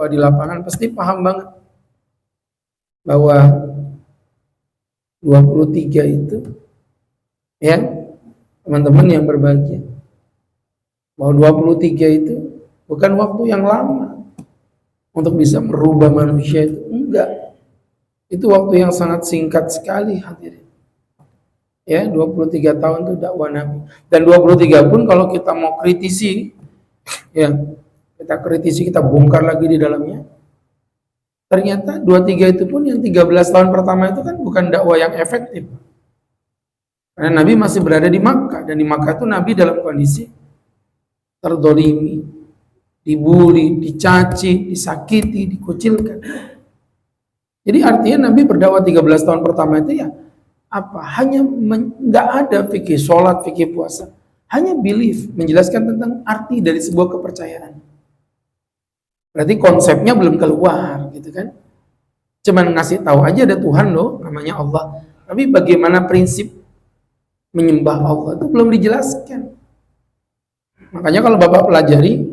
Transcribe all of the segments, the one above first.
dakwah di lapangan pasti paham banget bahwa 23 itu ya teman-teman yang berbahagia, bahwa 23 itu bukan waktu yang lama untuk bisa merubah manusia itu, enggak. Itu waktu yang sangat singkat sekali hadirin. Ya, 23 tahun itu dakwah Nabi. Dan 23 pun kalau kita mau kritisi, ya, kita kritisi, kita bongkar lagi di dalamnya. Ternyata 23 itu pun yang 13 tahun pertama itu kan bukan dakwah yang efektif. Karena Nabi masih berada di Makkah, dan di Makkah itu Nabi dalam kondisi terdolimi, dibully, dicaci, disakiti, dikucilkan. Jadi artinya Nabi berdakwah 13 tahun pertama itu ya apa? Hanya nggak ada fikih sholat, fikih puasa, hanya belief, menjelaskan tentang arti dari sebuah kepercayaan. Berarti konsepnya belum keluar, gitu kan? Cuman ngasih tahu aja ada Tuhan loh, namanya Allah. Tapi bagaimana prinsip menyembah Allah itu belum dijelaskan. Makanya kalau Bapak pelajari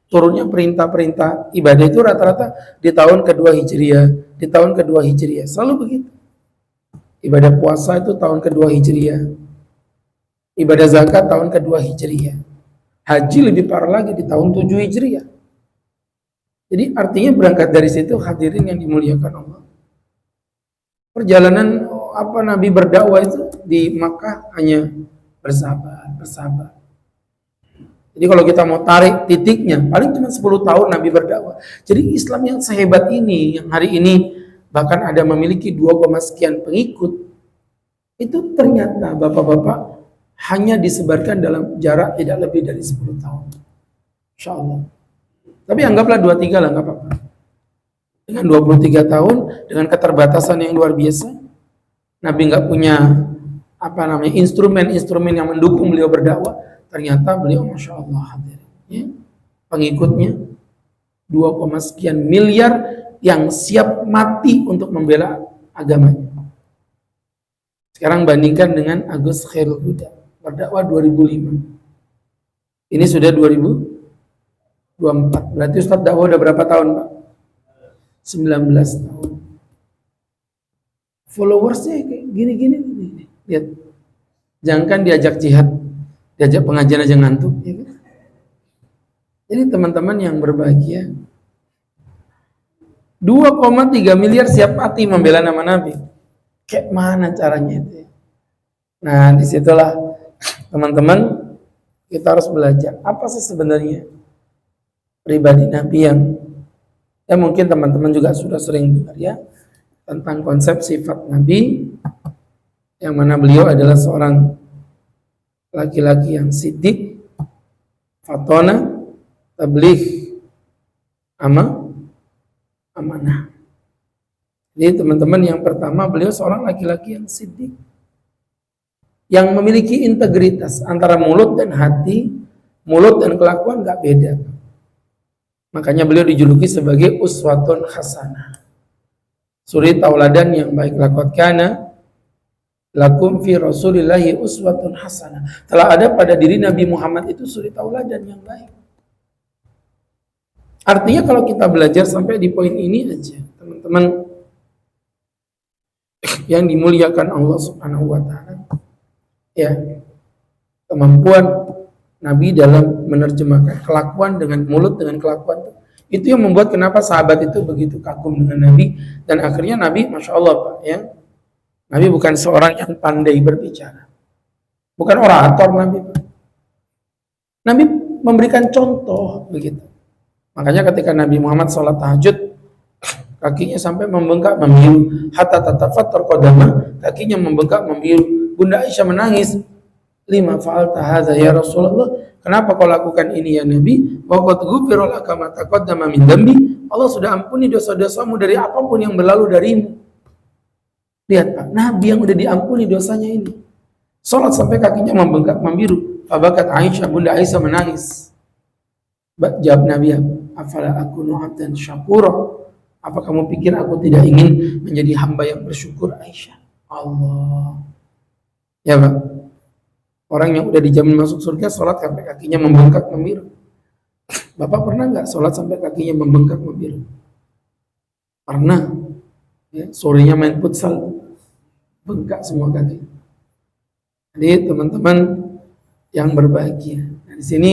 turunnya perintah-perintah ibadah itu rata-rata di tahun kedua Hijriah, di tahun kedua Hijriah, selalu begitu. Ibadah puasa itu tahun kedua Hijriah, ibadah zakat tahun kedua Hijriah, haji lebih parah lagi di tahun 7 Hijriah. Jadi artinya berangkat dari situ hadirin yang dimuliakan Allah. Perjalanan Nabi berdakwah itu di Makkah hanya bersabar. Jadi kalau kita mau tarik titiknya, paling cuma 10 tahun Nabi berdakwah. Jadi Islam yang sehebat ini, yang hari ini bahkan ada memiliki 2, sekian pengikut, itu ternyata bapak-bapak hanya disebarkan dalam jarak tidak lebih dari 10 tahun. Insya Allah. Tapi anggaplah 23 lah, nggak apa-apa. Dengan 23 tahun, dengan keterbatasan yang luar biasa, Nabi nggak punya instrumen-instrumen yang mendukung beliau berdakwah. Ternyata beliau Masya Allah ya, pengikutnya 2, sekian miliar yang siap mati untuk membela agamanya. Sekarang bandingkan dengan Agus Khairul Huda, berdakwah 2005. Ini sudah 2024. Berarti Ustaz dakwah udah berapa tahun, Pak? 19 tahun. Followersnya kayak gini. Lihat. Jangankan diajak jihad, diajak pengajian aja ngantuk, ya kan? Jadi teman-teman yang berbahagia, 2,3 miliar siap mati membela nama Nabi. Kayak mana caranya itu? Nah, disitulah teman-teman kita harus belajar apa sih sebenarnya pribadi Nabi yang mungkin teman-teman juga sudah sering dengar ya, tentang konsep sifat Nabi, yang mana beliau adalah seorang laki-laki yang siddiq, fatona, tabligh, amanah. Jadi teman-teman, yang pertama beliau seorang laki-laki yang siddiq, yang memiliki integritas antara mulut dan hati, mulut dan kelakuan gak beda. Makanya beliau dijuluki sebagai uswatun hasanah, suri tauladan yang baik. Laqad kana lakum fi rasulillahi uswatun hasanah, telah ada pada diri Nabi Muhammad itu suri tauladan yang baik. Artinya kalau kita belajar sampai di poin ini aja, teman-teman yang dimuliakan Allah Subhanahu wa taala, ya, kemampuan Nabi dalam menerjemahkan kelakuan dengan mulut, dengan kelakuan itu yang membuat kenapa sahabat itu begitu kagum dengan Nabi. Dan akhirnya Nabi, Masya Allah Pak, ya, Nabi bukan seorang yang pandai berbicara, bukan orator Nabi Pak. Nabi memberikan contoh begitu. Makanya ketika Nabi Muhammad sholat tahajud, kakinya sampai membengkak membiru, hatta tatafattar qadama, kakinya membengkak membiru. Bunda Aisyah menangis, lima fa'alta hadza ya Rasulullah, kenapa kau lakukan ini ya Nabi? Wa qad ghufira laka ma taqaddama min dambi, Allah sudah ampuni dosa-dosamu dari apapun yang berlalu darimu. Lihat Pak, Nabi yang udah diampuni dosanya ini, sholat sampai kakinya membengkak membiru. Fabakat Aisyah, Bunda Aisyah menangis. Jawab Nabi, afala akunu abdan syakura, apa kamu pikir aku tidak ingin menjadi hamba yang bersyukur? Aisyah, Allah, ya Pak, orang yang udah dijamin masuk surga sholat sampai kakinya membengkak membiru. Bapak pernah nggak sholat sampai kakinya membengkak membiru? Pernah. Ya, sorenya main futsal, bengkak semua kaki. Jadi teman-teman yang berbahagia. Nah, di sini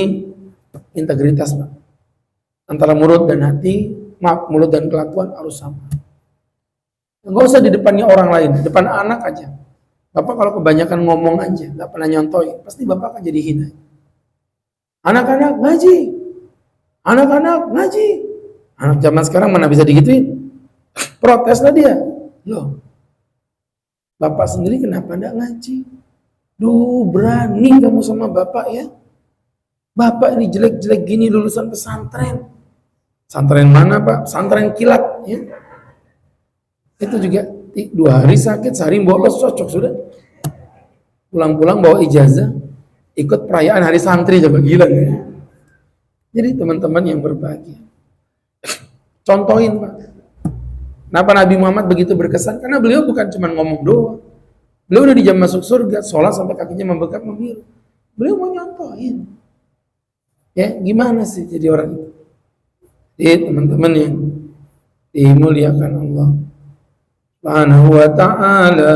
integritas, Pak. Antara mulut dan hati, mulut dan kelakuan harus sama. Nggak usah di depannya orang lain, di depan anak aja. Bapak kalau kebanyakan ngomong aja, nggak pernah nyontoin, pasti Bapak akan jadi hina. Anak-anak ngaji, anak-anak ngaji. Anak zaman sekarang mana bisa digituin? Proteslah dia. Loh, Bapak sendiri kenapa enggak ngaji? Duh, berani kamu sama Bapak ya. Bapak ini jelek-jelek gini lulusan pesantren. Pesantren mana, Pak? Pesantren kilat ya. Itu juga 2 hari sakit, sehari bolos, cocok sudah. Pulang-pulang bawa ijazah, ikut perayaan hari santri, coba gila ya. Jadi teman-teman yang berbahagia, contohin, Pak. Kenapa Nabi Muhammad begitu berkesan? Karena beliau bukan cuma ngomong doang. Beliau udah dijam masuk surga, sholat sampai kakinya membengkak membiru. Beliau mau nyontohin. Ya, gimana sih jadi orang itu? Jadi teman-teman yang dimuliakan Allah Subhanahu wa ta'ala,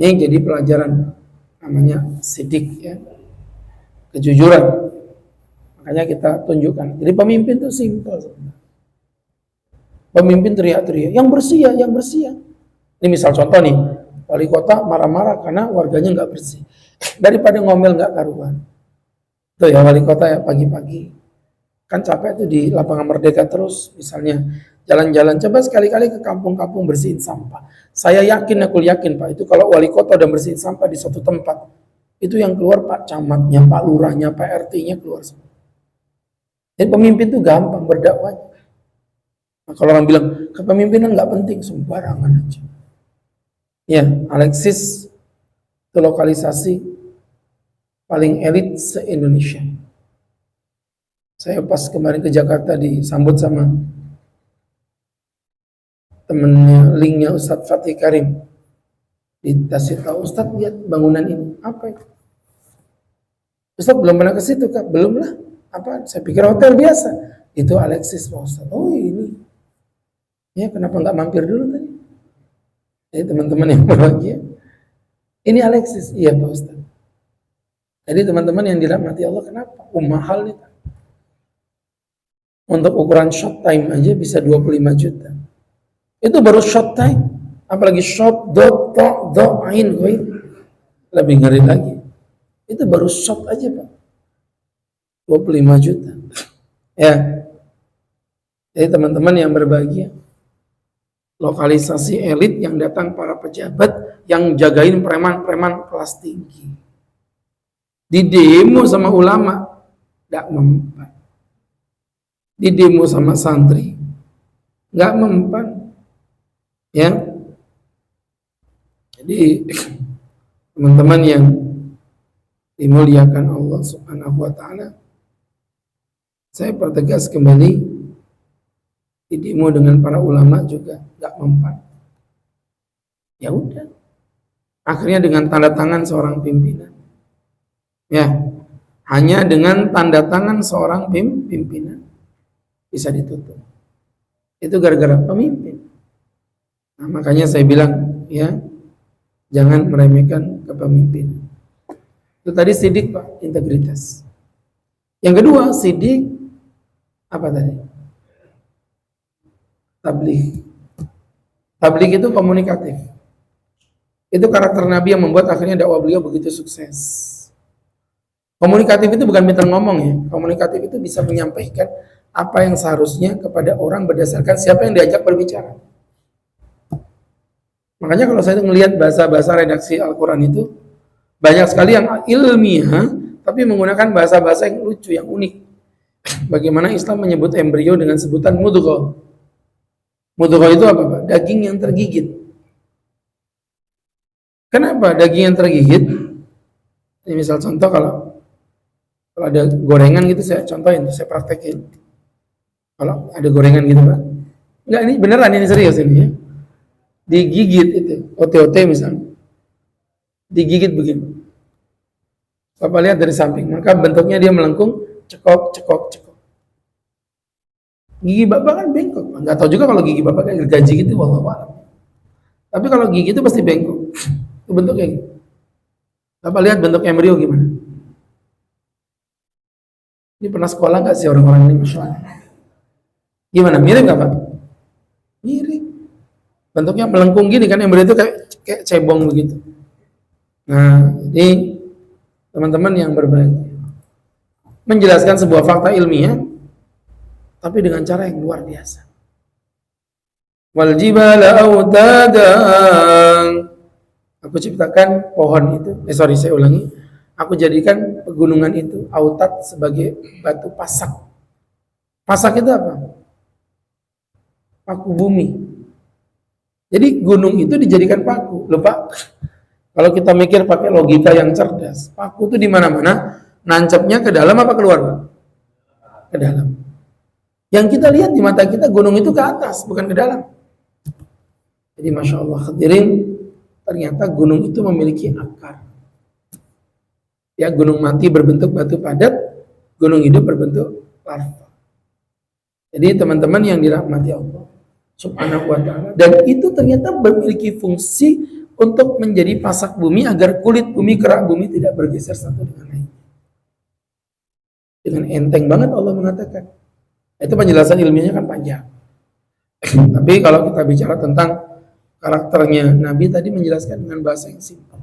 ini jadi pelajaran namanya sidik ya, kejujuran. Makanya kita tunjukkan. Jadi pemimpin itu simpel sebenarnya. Pemimpin teriak-teriak, yang bersih ya, yang bersih ya. Ini misal contoh nih, wali kota marah-marah karena warganya nggak bersih. Daripada ngomel nggak karuan. Tuh ya wali kota ya pagi-pagi. Kan capek tuh di lapangan Merdeka terus, misalnya jalan-jalan. Coba sekali-kali ke kampung-kampung bersihin sampah. Saya yakin, aku yakin Pak, itu kalau wali kota udah bersihin sampah di suatu tempat, itu yang keluar Pak Camatnya, Pak Lurahnya, Pak RT-nya keluar semua. Jadi pemimpin tuh gampang berdakwahnya. Nah, kalau orang bilang kepemimpinan nggak penting, sembarangan aja. Ya, Alexis itu lokalisasi paling elit se-Indonesia. Saya pas kemarin ke Jakarta disambut sama temennya, linknya Ustadz Fatih Karim. Dikasih tahu, Ustadz lihat bangunan ini, apa itu? Ustadz belum pernah ke situ Kak, belum lah. Apa? Saya pikir hotel biasa. Itu Alexis Pak Ustadz. Oh ini. Ya kenapa nggak mampir dulu tadi? Jadi teman-teman yang berbahagia, ini Alexis, iya Pak Ustadz. Jadi teman-teman yang dirahmati Allah, kenapa? Mahal nih. Untuk ukuran short time aja bisa 25 juta. Itu baru short time. Apalagi short ain lebih ngeri lagi. Itu baru short aja Pak. 25 juta. Ya. Jadi teman-teman yang berbahagia, lokalisasi elit yang datang para pejabat yang jagain preman-preman kelas tinggi. Di demo sama ulama, nggak mempan. Di demo sama santri, nggak mempan. Ya, jadi teman-teman yang dimuliakan Allah Subhanahu wa ta'ala, saya pertegas kembali, di demo dengan para ulama juga nggak mempan. Ya udah, akhirnya dengan tanda tangan seorang pimpinan. Ya, hanya dengan tanda tangan seorang pimpinan bisa ditutup. Itu gara-gara pemimpin. Nah, makanya saya bilang ya, jangan meremehkan kepemimpinan. Itu tadi sidik Pak, integritas. Yang kedua, sidik apa tadi? Tabligh. Tabligh itu komunikatif. Itu karakter Nabi yang membuat akhirnya dakwah beliau begitu sukses. Komunikatif itu bukan pintar ngomong ya. Komunikatif itu bisa menyampaikan apa yang seharusnya kepada orang berdasarkan siapa yang diajak berbicara. Makanya kalau saya melihat bahasa-bahasa redaksi Al-Quran itu banyak sekali yang ilmiah, tapi menggunakan bahasa-bahasa yang lucu, yang unik. Bagaimana Islam menyebut embrio dengan sebutan mudghah. Mudghah itu apa Pak? Daging yang tergigit. Kenapa daging yang tergigit? Ini misal contoh kalau ada gorengan gitu, saya contohin, saya praktekin. Kalau ada gorengan gitu Pak, enggak, ini beneran, ini serius ini ya. Digigit itu, ote-ote misalnya, digigit begini. Bapak lihat dari samping, maka bentuknya dia melengkung, cekok. Gigi bapak kan bengkok. Nggak tahu juga kalau gigi bapak kayak gaji gitu, wallahu a'lam. Tapi kalau gigi itu pasti bengkok. Itu bentuknya gitu. Bapak lihat bentuk embrio gimana? Ini pernah sekolah nggak sih orang-orang ini? Masya Allah. Gimana? Mirip nggak Pak? Mirip. Bentuknya melengkung gini kan, embrio itu kayak cebong begitu. Nah, jadi teman-teman yang berbahagia menjelaskan sebuah fakta ilmiah, tapi dengan cara yang luar biasa. Wal jibala autadan. Aku ciptakan pohon itu. Saya ulangi. Aku jadikan pegunungan itu autat sebagai batu pasak. Pasak itu apa? Paku bumi. Jadi gunung itu dijadikan paku. Lupa. Kalau kita mikir pakai logika yang cerdas, paku itu di mana-mana, nancapnya ke dalam apa keluar, Pak? Ke dalam. Yang kita lihat di mata kita gunung itu ke atas, bukan ke dalam. Jadi Masya Allah, hadirin, ternyata gunung itu memiliki akar. Ya, gunung mati berbentuk batu padat, gunung hidup berbentuk lava. Jadi teman-teman yang dirahmati Allah Subhanahu wa ta'ala, dan itu ternyata memiliki fungsi untuk menjadi pasak bumi agar kulit bumi, kerak bumi tidak bergeser satu dengan lain. Dengan enteng banget Allah mengatakan. Itu penjelasan ilmiahnya kan panjang. Tapi kalau kita bicara tentang karakternya, Nabi tadi menjelaskan dengan bahasa yang simpel.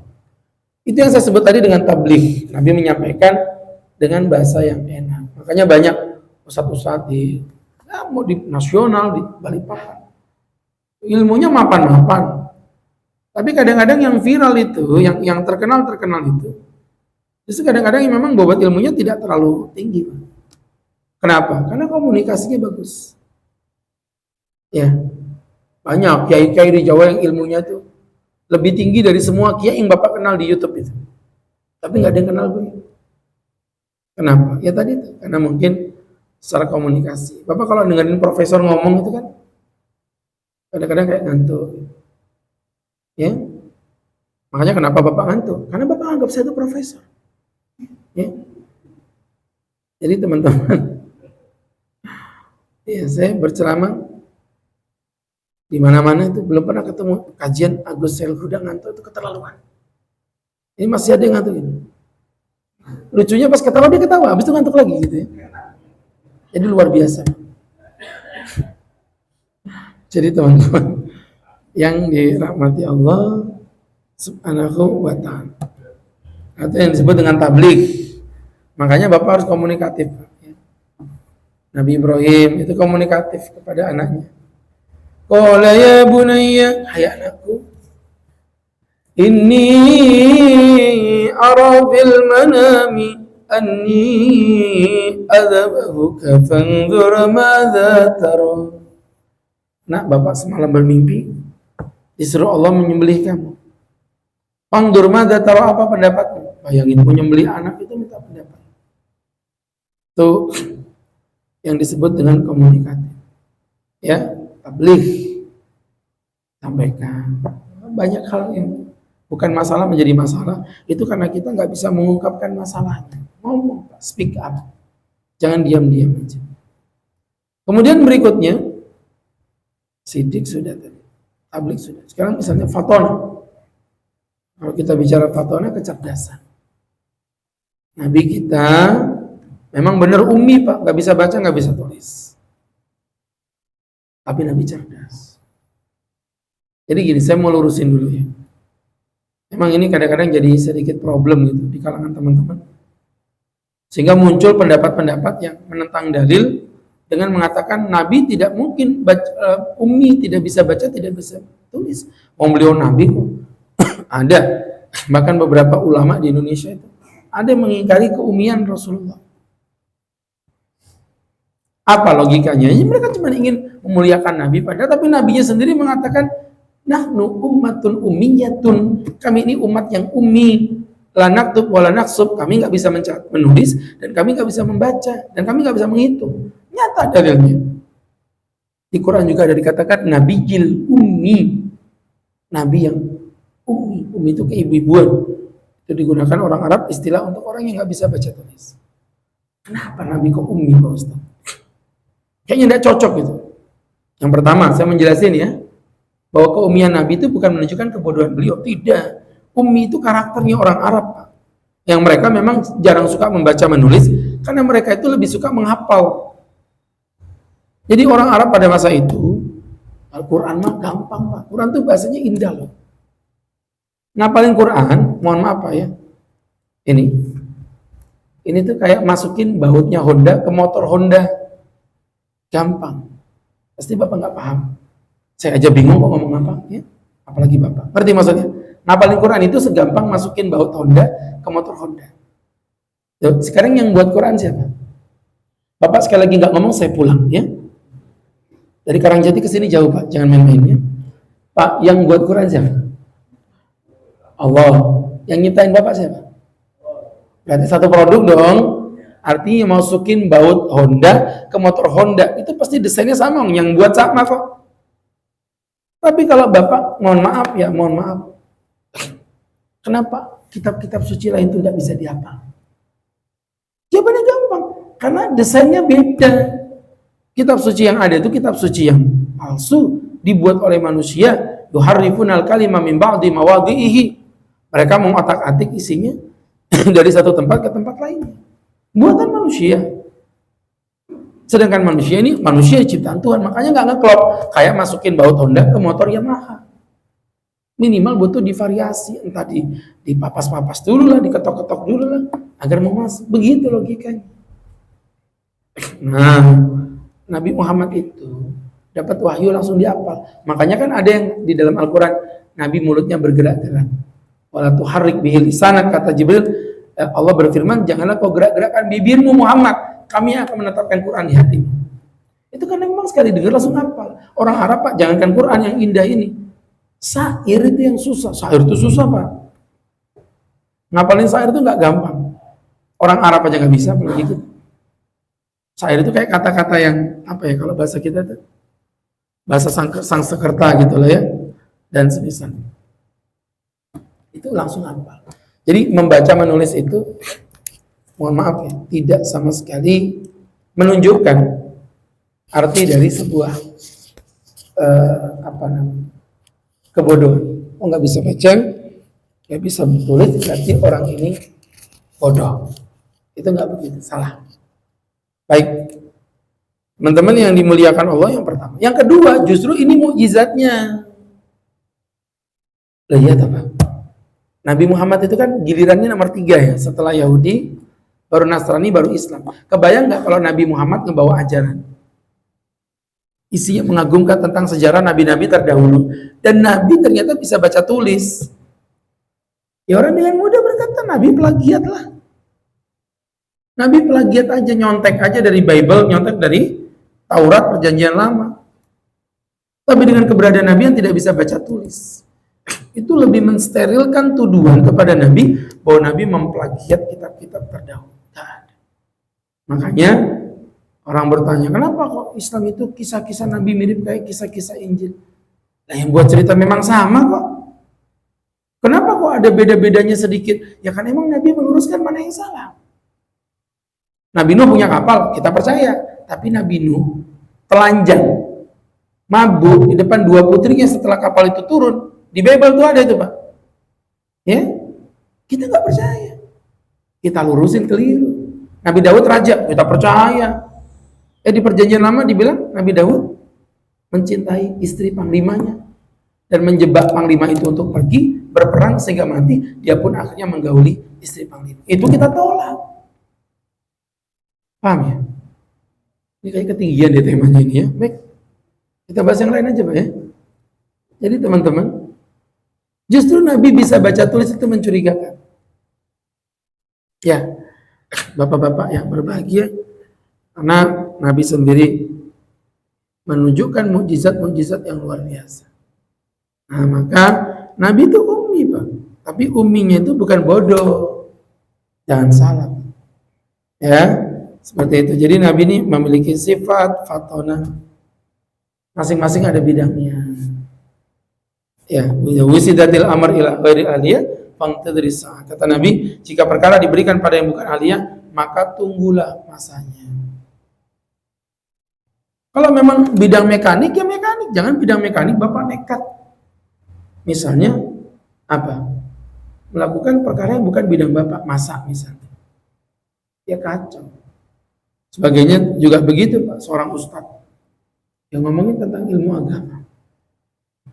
Itu yang saya sebut tadi dengan tabligh. Nabi menyampaikan dengan bahasa yang enak. Makanya banyak ustadz-ustadz mau di nasional, di Balikpapan, ilmunya mapan-mapan. Tapi kadang-kadang yang viral itu, yang terkenal itu, justru kadang-kadang yang memang bobot ilmunya tidak terlalu tinggi. Kenapa? Karena komunikasinya bagus. Ya, banyak kiai-kiai di Jawa yang ilmunya itu lebih tinggi dari semua kiai yang Bapak kenal di YouTube itu. Tapi nggak ada yang kenal beliau. Kenapa? Ya tadi itu, karena mungkin secara komunikasi. Bapak kalau dengerin profesor ngomong itu kan kadang-kadang kayak ngantuk. Ya, makanya kenapa Bapak ngantuk? Karena Bapak anggap saya itu profesor. Ya. Jadi teman-teman, ya saya berceramah di mana-mana itu belum pernah ketemu kajian Agus Selhuda ngantuk itu keterlaluan. Ini masih ada yang ngantuk ini. Lucunya pas ketawa dia ketawa, habis itu ngantuk lagi gitu ya. Jadi luar biasa. Jadi teman-teman yang dirahmati Allah Subhanahu wa ta'ala, atau yang disebut dengan tabligh. Makanya Bapak harus komunikatif. Nabi Ibrahim itu komunikatif kepada anaknya. Qala ya bunayya, hai anakku, inni ara fil manami anni adzabahuka fanzur madza tara. Nak, Bapak semalam bermimpi disuruh Allah menyembelih kamu. Fanzur madza tara, apa pendapatmu? Bayangin menyembelih anak itu minta pendapat. Itu yang disebut dengan komunikatif. Ya, tabligh, sampaikan. Banyak hal yang bukan masalah menjadi masalah, itu karena kita nggak bisa mengungkapkan masalahnya. Ngomong, speak up, jangan diam-diam aja. Kemudian berikutnya, sidik sudah tadi, tabligh sudah. Sekarang misalnya fatona. Kalau kita bicara fatona, kecerdasan. Nabi kita memang benar ummi Pak, nggak bisa baca, nggak bisa tulis. Tapi Nabi cerdas. Jadi gini, saya mau lurusin dulu ya. Memang ini kadang-kadang jadi sedikit problem gitu di kalangan teman-teman. Sehingga muncul pendapat-pendapat yang menentang dalil dengan mengatakan Nabi tidak mungkin ummi, tidak bisa baca, tidak bisa tulis. Beliau Nabi kok. Ada. Bahkan beberapa ulama di Indonesia itu ada yang mengingkari keummian Rasulullah. Apa logikanya? Ya, mereka cuma ingin memuliakan Nabi, padahal tapi Nabinya sendiri mengatakan, nahnu ummatun ummiyatun, kami ini umat yang ummi, la naktub wa la naksub, kami nggak bisa menulis dan kami nggak bisa membaca dan kami nggak bisa menghitung. Nyata dalilnya. Di Quran juga ada dikatakan nabiyil ummi, nabi yang ummi. Ummi itu keibu-ibuan. Itu digunakan orang Arab istilah untuk orang yang nggak bisa baca tulis. Kenapa Nabi kok ummi Pak Ustaz? Kayaknya tidak cocok gitu. Yang pertama, saya menjelasin ya, bahwa keummian Nabi itu bukan menunjukkan kebodohan beliau. Tidak. Ummi itu karakternya orang Arab, Pak. Yang mereka memang jarang suka membaca menulis, karena mereka itu lebih suka menghafal. Jadi orang Arab pada masa itu, Al-Quran mah gampang, Pak. Quran itu bahasanya indah loh. Ngapalin Quran, mohon maaf Pak ya. Ini tuh kayak masukin bautnya Honda ke motor Honda. Gampang. Pasti Bapak nggak paham. Saya aja bingung kok ngomong apa, ya. Apalagi Bapak. Ngerti maksudnya? Ngapalin Quran itu segampang masukin baut Honda ke motor Honda. Tuh, sekarang yang buat Quran siapa? Bapak sekali lagi nggak ngomong, saya pulang ya. Dari Karangjati ke sini jauh Pak, jangan main-main ya. Pak, yang buat Quran siapa? Allah. Yang nyiptain Bapak siapa? Berarti satu produk dong. Artinya masukin baut Honda ke motor Honda, itu pasti desainnya sama, yang buat sama kok. Tapi kalau Bapak, mohon maaf ya, mohon maaf. Kenapa kitab-kitab suci lain itu tidak bisa dihafal? Jawabannya gampang, karena desainnya beda. Kitab suci yang ada itu kitab suci yang palsu, dibuat oleh manusia. Yuharrifunal kalima min ba'di mawadhihi. Mereka mengotak-atik isinya dari satu tempat ke tempat lainnya. Buatan manusia. Sedangkan manusia ini manusia ciptaan Tuhan, makanya nggak ngeklop. Kayak masukin baut Honda ke motor Yamaha. Minimal butuh divariasi, entah dipapas-papas dulu lah, diketok-ketok dulu lah, agar mau masuk. Begitu logikanya. Nah, Nabi Muhammad itu dapat wahyu langsung dihafal. Makanya kan ada yang di dalam Al-Quran, Nabi mulutnya bergerak-gerak. Wala tuharrik bihi lisanak, kata Jibril, Allah berfirman, janganlah kau gerak-gerakkan bibirmu Muhammad, kami akan menetapkan Quran di hatimu. Itu kan memang sekali dengar langsung hafal. Orang Arab Pak, jangankan Quran yang indah ini, syair itu yang susah. Syair itu susah Pak. Ngapalin syair itu nggak gampang. Orang Arab aja nggak bisa, apalagi kita. Syair itu kayak kata-kata yang apa ya, kalau bahasa kita itu bahasa Sangsekerta gitu loh ya, dan semisal. Itu langsung hafal. Jadi membaca menulis itu, mohon maaf ya, tidak sama sekali menunjukkan arti dari sebuah kebodohan. Oh nggak bisa baca, nggak bisa menulis, berarti orang ini bodoh. Itu nggak begitu, salah. Baik, teman-teman yang dimuliakan Allah, yang pertama. Yang kedua, justru ini mukjizatnya. Lihat apa? Nabi Muhammad itu kan gilirannya nomor 3 ya, setelah Yahudi, baru Nasrani, baru Islam. Kebayang nggak kalau Nabi Muhammad ngebawa ajaran? Isinya mengagumkan tentang sejarah nabi-nabi terdahulu. Dan Nabi ternyata bisa baca tulis. Ya orang dengan mudah berkata, Nabi plagiat lah. Nabi plagiat aja, nyontek aja dari Bible, nyontek dari Taurat Perjanjian Lama. Tapi dengan keberadaan Nabi yang tidak bisa baca tulis, itu lebih mensterilkan tuduhan kepada Nabi bahwa Nabi memplagiat kitab-kitab terdahulu. Makanya orang bertanya, kenapa kok Islam itu kisah-kisah Nabi mirip kayak kisah-kisah Injil? Nah yang buat cerita memang sama kok. Kenapa kok ada beda-bedanya sedikit? Ya kan emang Nabi meluruskan mana yang salah. Nabi Nuh punya kapal, kita percaya. Tapi Nabi Nuh telanjang, mabuk di depan 2 putrinya setelah kapal itu turun. Di Bible tuh ada itu Pak. Ya, kita nggak percaya. Kita lurusin keliru. Nabi Daud raja, kita percaya. Di Perjanjian Lama dibilang Nabi Daud mencintai istri panglimanya dan menjebak panglima itu untuk pergi berperang sehingga mati. Dia pun akhirnya menggauli istri panglima. Itu kita tolak. Paham ya? Ini kayak ketinggian deh temanya ini ya. Baik, kita bahas yang lain aja Pak ya. Jadi teman-teman, justru Nabi bisa baca tulis itu mencurigakan. Ya, bapak-bapak yang berbahagia, karena Nabi sendiri menunjukkan mukjizat-mukjizat yang luar biasa. Nah, maka Nabi itu ummi Pak. Tapi umminya itu bukan bodoh. Jangan salah. Ya, seperti itu. Jadi Nabi ini memiliki sifat fatona. Masing-masing ada bidangnya. Ya, wisidatil amr ila ghairi aliyah fangtadris. Kata Nabi, jika perkara diberikan pada yang bukan aliyah, maka tunggulah masanya. Kalau memang bidang mekanik, ya mekanik. Jangan bidang mekanik Bapak nekat. Misalnya, apa? Melakukan perkara yang bukan bidang Bapak, masak misalnya. Ya kacau. Sebagainya juga begitu Pak, seorang ustadz yang ngomongin tentang ilmu agama.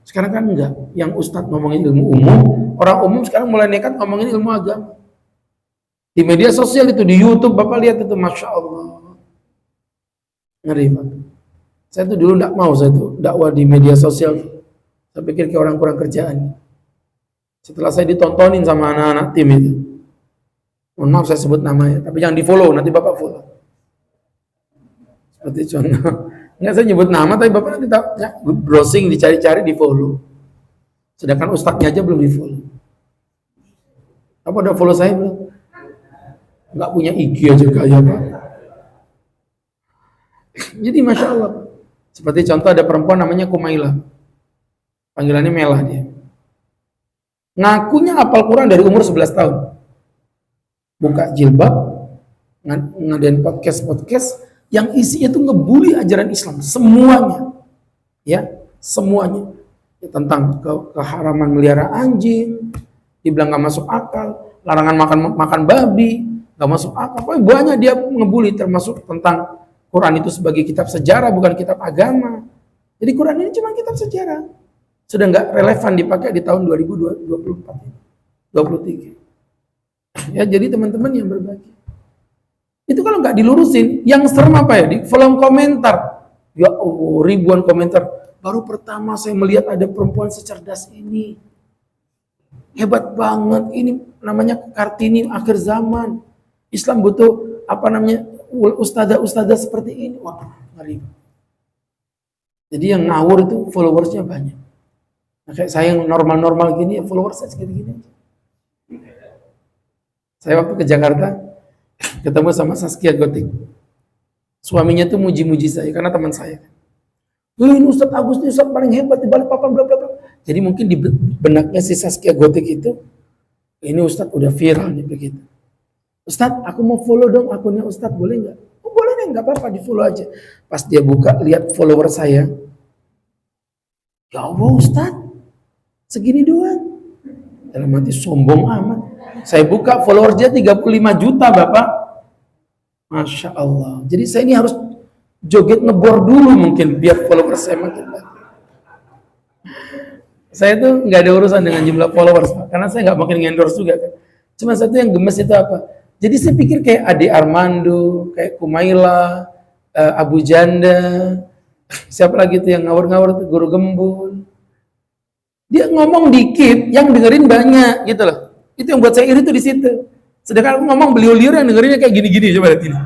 Sekarang kan enggak, yang ustadz ngomongin ilmu umum, orang umum sekarang mulai nekat ngomongin ilmu agama. Di media sosial itu, di YouTube, Bapak lihat itu, Masya Allah. Ngeri Pak. Saya tuh dulu enggak mau, saya tuh dakwah di media sosial. Saya pikir kayak orang kurang kerjaan. Setelah saya ditontonin sama anak-anak tim itu, mohon maaf saya sebut namanya, tapi jangan di follow, nanti Bapak follow. Seperti contoh, enggak saya nyebut nama, tapi Bapak nanti browsing, dicari-cari, di follow. Sedangkan ustadznya aja belum di follow. Apa udah follow saya belum? Enggak punya IG aja kaya Pak. Jadi Masya Allah Pak. Seperti contoh ada perempuan namanya Kumaila, panggilannya Mela dia. Ngakunya hafal Quran dari umur 11 tahun. Buka jilbab, ngadain podcast yang isinya itu ngebully ajaran Islam semuanya. Ya, semuanya. Ya, tentang keharaman melihara anjing, dibilang gak masuk akal, larangan makan babi, gak masuk akal. Pokoknya banyak dia ngebully, termasuk tentang Quran itu sebagai kitab sejarah, bukan kitab agama. Jadi Quran ini cuma kitab sejarah. Sudah nggak relevan dipakai di tahun 2024, 23. Ya, jadi teman-teman yang berbagi. Itu kalau nggak dilurusin, yang serem apa ya? Di kolom komentar, ya Allah, ribuan komentar. Baru pertama saya melihat ada perempuan secerdas ini. Hebat banget, ini namanya Kartini akhir zaman. Islam butuh apa namanya ustadzah seperti ini. Wah, ngeri. Jadi yang ngawur itu followersnya banyak. Nah, kayak saya yang normal-normal gini, ya followers saya segini-gini aja. Saya waktu ke Jakarta ketemu sama Saskia Gotik. Suaminya tuh muji-muji saya karena teman saya. Ini Ustadz Agus ini Ustadz paling hebat di Balikpapan, bla bla bla. Jadi mungkin di benaknya si Saskia Gotik itu, ini Ustadz udah viral nih begitu. Ustadz, aku mau follow dong akunnya Ustadz, boleh nggak? Oh, boleh nih, nggak apa-apa, di follow aja. Pas dia buka, lihat follower saya, ya Allah Ustadz, segini doang. Dalam hati sombong amat. Saya buka follower dia 35 juta Bapak. Masya Allah. Jadi saya ini harus joget ngebor dulu mungkin biar follower saya makin banyak. Saya tuh nggak ada urusan dengan jumlah followers Pak, karena saya nggak makin endorse juga kan. Cuma satu yang gemes itu apa? Jadi saya pikir kayak Ade Armando, kayak Kumaila, Abu Janda, siapa lagi tuh yang ngawur-ngawur tuh, Guru Gembul. Dia ngomong dikit, yang dengerin banyak gitu loh. Itu yang buat saya iri tuh di situ. Sedangkan aku ngomong beliau-beliau yang dengerinnya kayak gini-gini, coba lihat ini.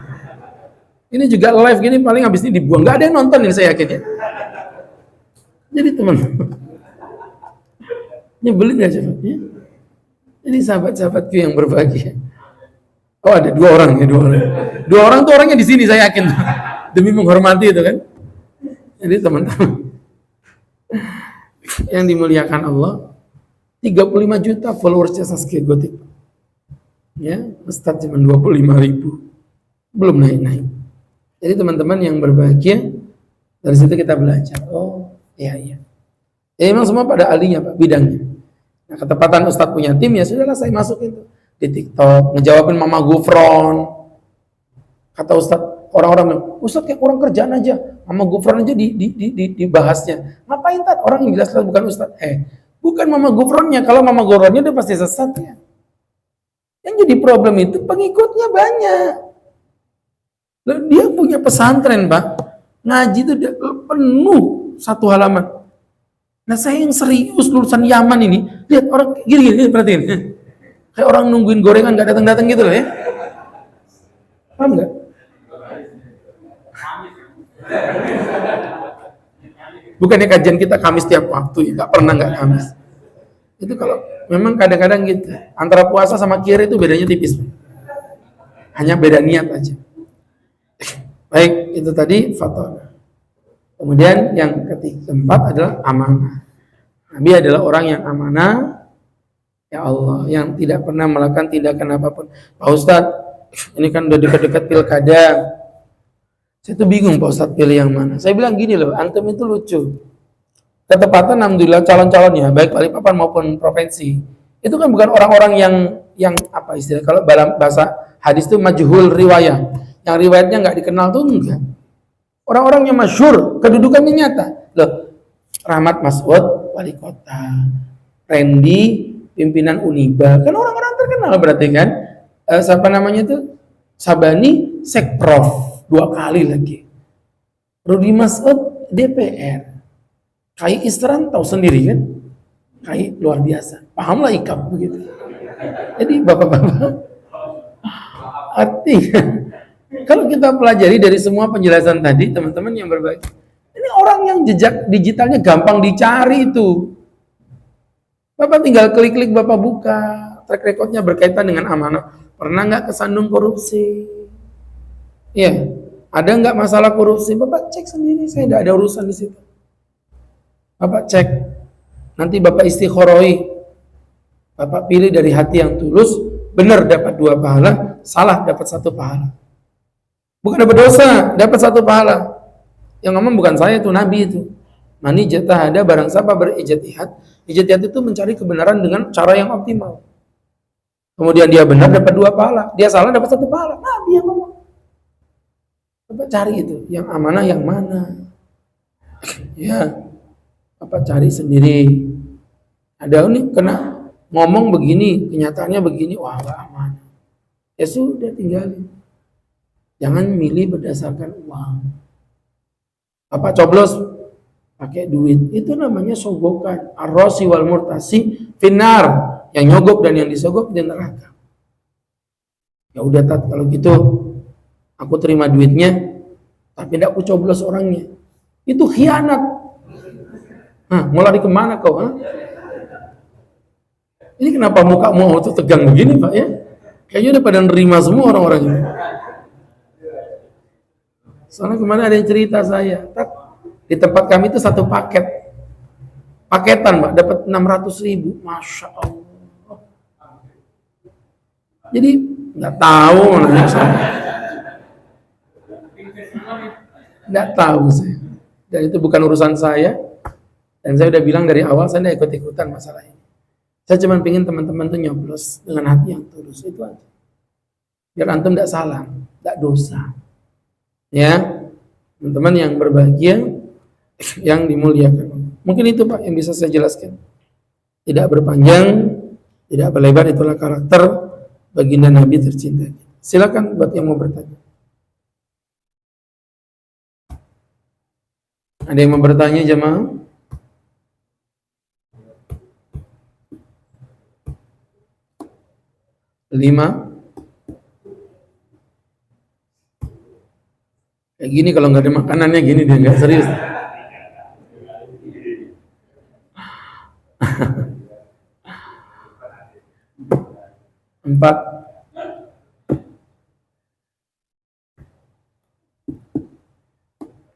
Ini juga live gini paling habis ini dibuang. Nggak ada yang nonton ini saya yakin ya. Jadi teman-teman, nyebelin gak coba? Ya? Jadi sahabat-sahabatku yang berbahagia. Oh ada dua orang ya, dua orang tuh orangnya di sini saya yakin demi menghormati itu kan. Jadi teman-teman yang dimuliakan Allah, 35 juta followersnya Saskia Gotik. Ya, Ustadz cuma 25.000, belum naik-naik. Jadi teman-teman yang berbahagia, dari situ kita belajar. Oh iya. Ya memang semua pada ahlinya Pak, bidangnya. Nah ketepatan Ustadz punya tim, ya sudahlah saya masukin tuh di TikTok, ngejawabin Mama Gufron. Kata Ustadz, orang-orang bilang, Ustadz kayak kurang kerjaan aja, Mama Gufron aja dibahasnya. Ngapain Tat? Orang yang jelas bukan Ustadz. Bukan Mama Gufronnya, kalau Mama Gufronnya udah pasti sesat ya. Yang jadi problem itu pengikutnya banyak. Dia punya pesantren Pak, ngaji itu penuh satu halaman. Nah saya yang serius lulusan Yaman ini, lihat orang gini-gini, perhatiin. Kayak orang nungguin gorengan gak datang-datang gitu loh ya. Paham gak? Bukannya kajian kita Kamis tiap waktu ya, gak pernah gak Kamis. Itu kalau memang kadang-kadang gitu. Antara puasa sama kir itu bedanya tipis. Hanya beda niat aja. Baik, itu tadi fatwa. Kemudian yang keempat adalah amanah. Nabi adalah orang yang amanah, ya Allah, yang tidak pernah melakukan tindakan apapun. Pak Ustadz, Ini kan udah dekat-dekat pilkada. Saya tuh bingung Pak Ustadz pilih yang mana. Saya bilang gini loh, antum itu lucu. Ketepatan alhamdulillah calon-calonnya baik Balikpapan maupun provinsi itu kan bukan orang-orang yang apa istilah kalau dalam bahasa hadis itu majhul riwayah, yang riwayatnya nggak dikenal tuh enggak. Orang-orang yang masyhur, kedudukannya nyata. Loh, Rahmat Masud wali kota, Randy pimpinan Uniba, kan orang-orang terkenal berarti kan. Siapa namanya itu? Sabani Sekprov 2 kali lagi. Rudi Masud DPR. Kai Istran tahu sendiri kan, Kai luar biasa, pahamlah ikam begitu. Jadi bapak-bapak, artinya kalau kita pelajari dari semua penjelasan tadi, teman-teman yang berbagi, ini orang yang jejak digitalnya gampang dicari itu. Bapak tinggal klik-klik, bapak buka, track recordnya berkaitan dengan amanah. Pernah nggak kesandung korupsi? Iya, ada nggak masalah korupsi? Bapak cek sendiri, saya tidak ada urusan di situ. Bapak cek, nanti Bapak istikharoi, Bapak pilih dari hati yang tulus, benar dapat 2 pahala, salah dapat 1 pahala. Bukan dapat dosa, dapat 1 pahala. Yang ngomong bukan saya, itu Nabi itu. Mani jatah ada barang siapa berijtihad. Ijtihad itu mencari kebenaran dengan cara yang optimal. Kemudian dia benar dapat 2 pahala, dia salah dapat 1 pahala. Nabi yang ngomong. Bapak cari itu, yang amanah yang mana? Ya. Apa cari sendiri. Ada nih kena ngomong begini, kenyataannya begini, wah gak aman. Ya sudah tinggalin. Jangan milih berdasarkan uang. Apa coblos pakai duit, itu namanya sogokan. Ar-rasi wal murtasi finar, yang nyogok dan yang disogok di neraka. Ya udah tat, kalau gitu aku terima duitnya, tapi tidak aku coblos orangnya. Itu khianat. Mau lari kemana kau? Ini kenapa mukamu auto tegang begini Pak ya? Kayaknya udah pada nerima semua orang-orang ini. Soalnya kemarin ada yang cerita saya, di tempat kami itu 1 paket, paketan Pak, dapat 600.000, Masya Allah. Jadi nggak tahu nanya saya, nggak tahu saya, dan itu bukan urusan saya. Dan saya udah bilang dari awal, saya tidak ikut-ikutan masalah ini. Saya cuma pengen teman-teman tuh nyoblos dengan hati yang tulus, itu aja. Biar antum tidak salah, tidak dosa. Ya, teman-teman yang berbahagia, yang dimuliakan. Mungkin itu Pak yang bisa saya jelaskan. Tidak berpanjang, tidak berlebar, itulah karakter baginda Nabi tercinta. Silakan buat yang mau bertanya. Ada yang mau bertanya jemaah? Lima. Kayak gini kalau nggak ada makanannya gini dia nggak serius. 4.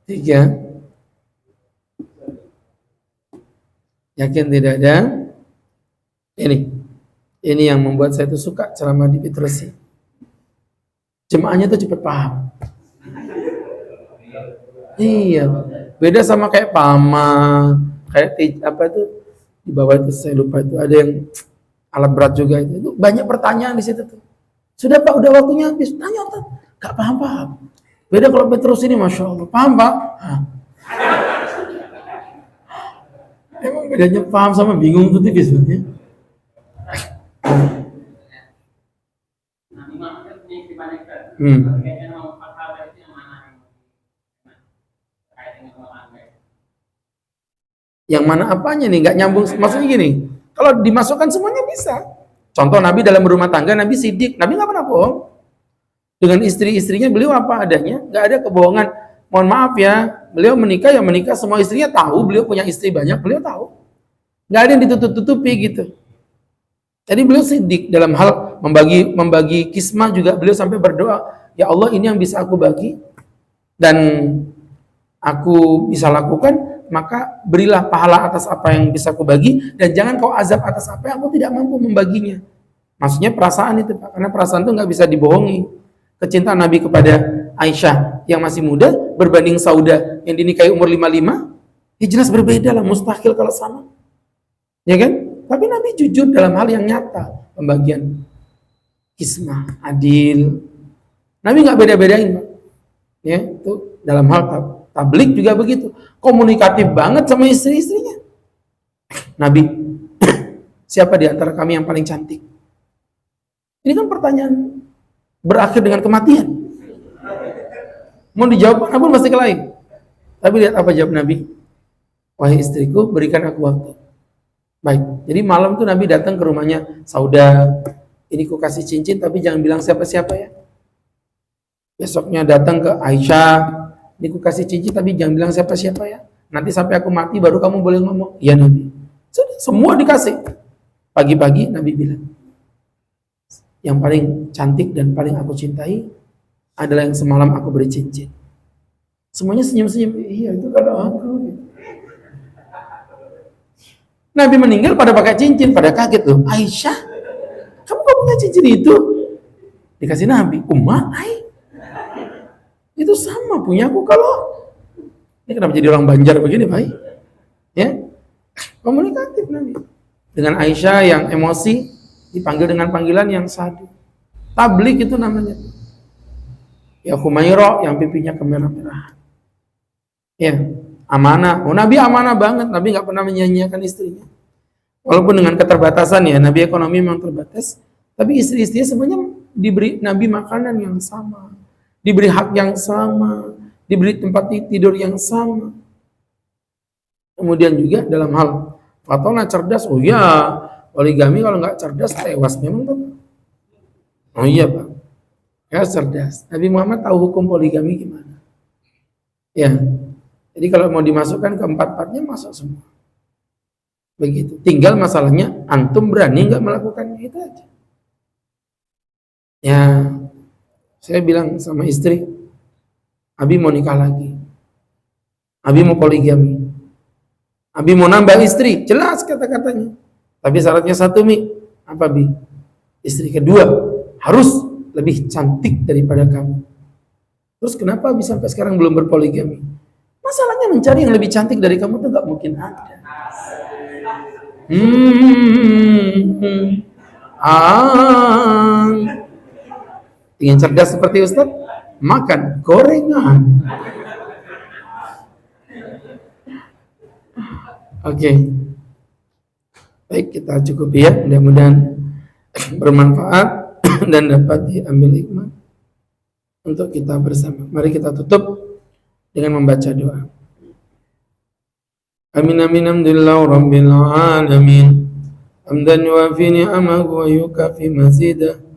Tiga. Yakin tidak ada? Ini yang membuat saya tuh suka ceramah di Petrosi. Jemaahnya tuh cepat paham. Iya, beda sama kayak PAMA, kayak apa itu di bawah itu saya lupa itu ada yang alat berat juga itu banyak pertanyaan di situ tuh. Sudah Pak, udah waktunya habis. Tanya Pak, gak paham. Beda kalau Petrus ini, Masya Allah, paham Pak? Emang bedanya paham sama bingung tuh tipis ya. Yang mana apanya nih, nggak nyambung. Maksudnya gini, kalau dimasukkan semuanya bisa. Contoh Nabi dalam berumah tangga, Nabi sidik, Nabi nggak pernah bohong. Dengan istri-istrinya beliau apa adanya, nggak ada kebohongan. Mohon maaf ya, beliau menikah semua istrinya tahu, beliau punya istri banyak, beliau tahu. Nggak ada yang ditutup-tutupi gitu. Jadi beliau sidik dalam hal membagi kismah juga, beliau sampai berdoa, ya Allah ini yang bisa aku bagi dan aku bisa lakukan, maka berilah pahala atas apa yang bisa aku bagi dan jangan kau azab atas apa yang aku tidak mampu membaginya. Maksudnya perasaan itu Pak, karena perasaan itu nggak bisa dibohongi. kecintaan Nabi kepada Aisyah yang masih muda berbanding Sauda yang dinikahi umur 55, ya jelas berbeda lah, mustahil kalau sama. Ya kan? Tapi Nabi jujur dalam hal yang nyata, pembagian kismah, adil. Nabi nggak beda-bedain, Pak. Ya, itu dalam hal tablik juga begitu. Komunikatif banget sama istri-istrinya. Nabi, siapa di antara kami yang paling cantik? Ini kan pertanyaan berakhir dengan kematian. Mau dijawab mana pun pasti kelain. Tapi lihat apa jawab Nabi. Wahai istriku, berikan aku waktu. Baik, jadi malam tuh Nabi datang ke rumahnya Sauda. Ini ku kasih cincin tapi jangan bilang siapa-siapa ya. Besoknya datang ke Aisyah. Ini ku kasih cincin tapi jangan bilang siapa-siapa ya. Nanti sampai aku mati baru kamu boleh ngomong. Ya Nabi. Sudah, semua dikasih. Pagi-pagi Nabi bilang, yang paling cantik dan paling aku cintai adalah yang semalam aku beri cincin. Semuanya senyum-senyum. Iya, itu kalau aku. Nabi meninggal pada pakai cincin, pada kaget loh. Aisyah, kamu gak punya cincin itu? Dikasih Nabi. Itu sama punya aku kalau. Ini kenapa jadi orang Banjar begini, Pak? Ya, komunikatif Nabi. Dengan Aisyah yang emosi dipanggil dengan panggilan yang sadu. Tablik itu namanya. Ya Humairah yang pipinya kemerah-merahan. Ya, amanah. Oh, Nabi amanah banget. Nabi nggak pernah menyia-nyiakan istrinya. Walaupun dengan keterbatasan ya, Nabi ekonomi memang terbatas, tapi istri-istrinya semuanya diberi Nabi makanan yang sama, diberi hak yang sama, diberi tempat tidur yang sama. Kemudian juga dalam hal Fatona cerdas, oh iya, poligami kalau nggak cerdas tewas memang Pak. Oh iya Pak, ya cerdas. Nabi Muhammad tahu hukum poligami gimana. Ya, jadi kalau mau dimasukkan ke empat-empatnya masuk semua. Begitu. Tinggal masalahnya antum berani nggak melakukannya, itu aja. Ya, saya bilang sama istri, Abi mau nikah lagi, Abi mau poligami, Abi mau nambah istri, jelas kata-katanya. Tapi syaratnya satu, Mi. Apa, Bi? Istri kedua harus lebih cantik daripada kamu. Terus kenapa Abi sampai sekarang belum berpoligami? Masalahnya mencari yang lebih cantik dari kamu itu gak mungkin ada. Ingin cerdas seperti Ustaz? Makan gorengan. Oke. Baik, kita cukup ya. Mudah-mudahan bermanfaat dan dapat diambil hikmah untuk kita bersama. Mari kita tutup dengan membaca doa. Amin amin alhamdulillah rabbil alamin. Hamdan yuafi ni'amahu wa yukafi mazidah.